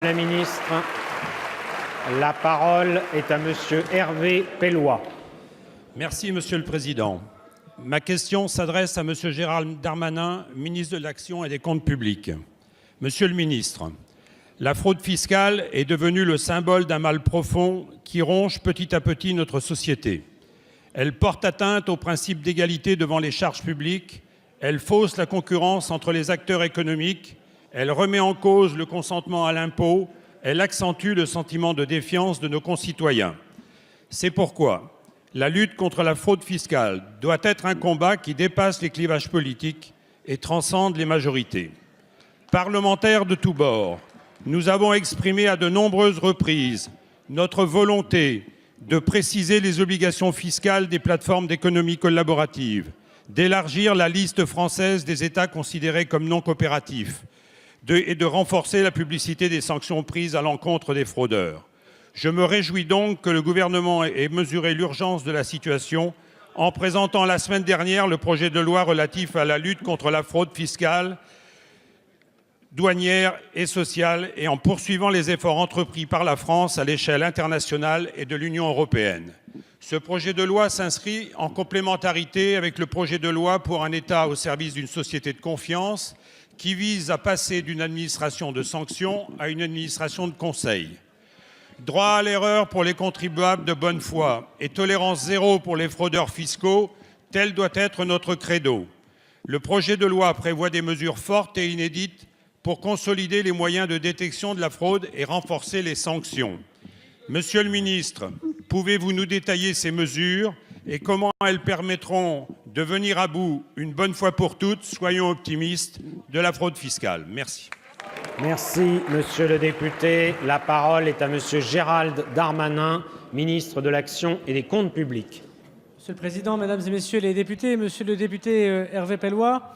La ministre, la parole est à Monsieur Hervé Pellois. Merci, Monsieur le Président. Ma question s'adresse à Monsieur Gérald Darmanin, ministre de l'Action et des Comptes publics. Monsieur le ministre, la fraude fiscale est devenue le symbole d'un mal profond qui ronge petit à petit notre société. Elle porte atteinte au principe d'égalité devant les charges publiques, elle fausse la concurrence entre les acteurs économiques, elle remet en cause le consentement à l'impôt, elle accentue le sentiment de défiance de nos concitoyens. C'est pourquoi la lutte contre la fraude fiscale doit être un combat qui dépasse les clivages politiques et transcende les majorités. Parlementaires de tous bords, nous avons exprimé à de nombreuses reprises notre volonté de préciser les obligations fiscales des plateformes d'économie collaborative, d'élargir la liste française des États considérés comme non coopératifs et de renforcer la publicité des sanctions prises à l'encontre des fraudeurs. Je me réjouis donc que le gouvernement ait mesuré l'urgence de la situation en présentant la semaine dernière le projet de loi relatif à la lutte contre la fraude fiscale, douanière et sociale et en poursuivant les efforts entrepris par la France à l'échelle internationale et de l'Union européenne. Ce projet de loi s'inscrit en complémentarité avec le projet de loi pour un État au service d'une société de confiance qui vise à passer d'une administration de sanctions à une administration de conseil. Droit à l'erreur pour les contribuables de bonne foi et tolérance zéro pour les fraudeurs fiscaux, tel doit être notre credo. Le projet de loi prévoit des mesures fortes et inédites pour consolider les moyens de détection de la fraude et renforcer les sanctions. Monsieur le ministre, pouvez-vous nous détailler ces mesures et comment elles permettront de venir à bout, une bonne fois pour toutes, soyons optimistes, de la fraude fiscale? Merci. Merci, Monsieur le député. La parole est à Monsieur Gérald Darmanin, ministre de l'Action et des Comptes publics. Monsieur le Président, Mesdames et Messieurs les députés, Monsieur le député Hervé Pellois,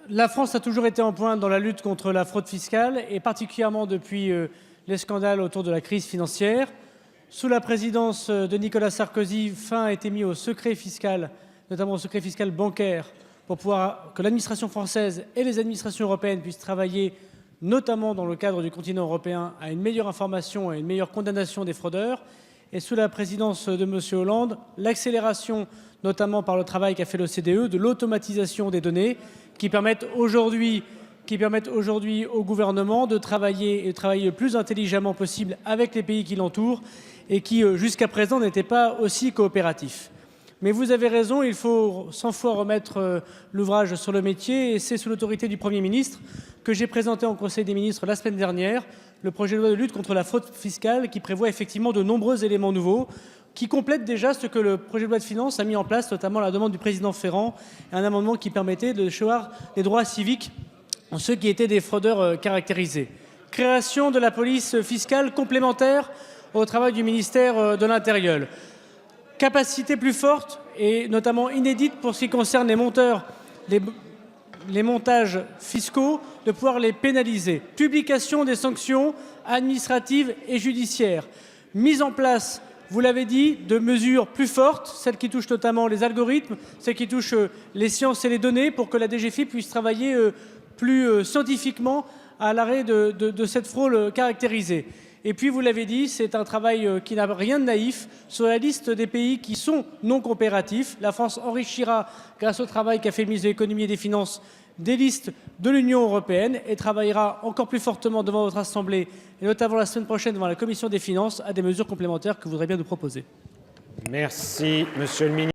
la France a toujours été en pointe dans la lutte contre la fraude fiscale et particulièrement depuis les scandales autour de la crise financière. Sous la présidence de Nicolas Sarkozy, fin a été mis au secret fiscal, notamment au secret fiscal bancaire, pour que l'administration française et les administrations européennes puissent travailler, notamment dans le cadre du continent européen, à une meilleure information et une meilleure condamnation des fraudeurs. Et sous la présidence de M. Hollande, l'accélération, notamment par le travail qu'a fait l'OCDE, de l'automatisation des données qui permettent aujourd'hui au gouvernement de travailler le plus intelligemment possible avec les pays qui l'entourent et qui, jusqu'à présent, n'étaient pas aussi coopératifs. Mais vous avez raison, il faut 100 fois remettre l'ouvrage sur le métier et c'est sous l'autorité du Premier ministre que j'ai présenté en Conseil des ministres la semaine dernière le projet de loi de lutte contre la fraude fiscale qui prévoit effectivement de nombreux éléments nouveaux qui complètent déjà ce que le projet de loi de finances a mis en place, notamment à la demande du président Ferrand, et un amendement qui permettait de choir les droits civiques en ceux qui étaient des fraudeurs caractérisés. Création de la police fiscale complémentaire au travail du ministère de l'Intérieur. Capacité plus forte et notamment inédite pour ce qui concerne les montages fiscaux, de pouvoir les pénaliser. Publication des sanctions administratives et judiciaires. Mise en place, vous l'avez dit, de mesures plus fortes, celles qui touchent notamment les algorithmes, celles qui touchent les sciences et les données, pour que la DGFiP puisse travailler plus scientifiquement à l'arrêt de cette fraude caractérisée. Et puis, vous l'avez dit, c'est un travail qui n'a rien de naïf. Sur la liste des pays qui sont non coopératifs, la France enrichira, grâce au travail qu'a fait le ministre de l'Économie et des Finances, des listes de l'Union européenne et travaillera encore plus fortement devant votre Assemblée, et notamment la semaine prochaine devant la Commission des finances, à des mesures complémentaires que vous voudrez bien nous proposer. Merci, Monsieur le ministre.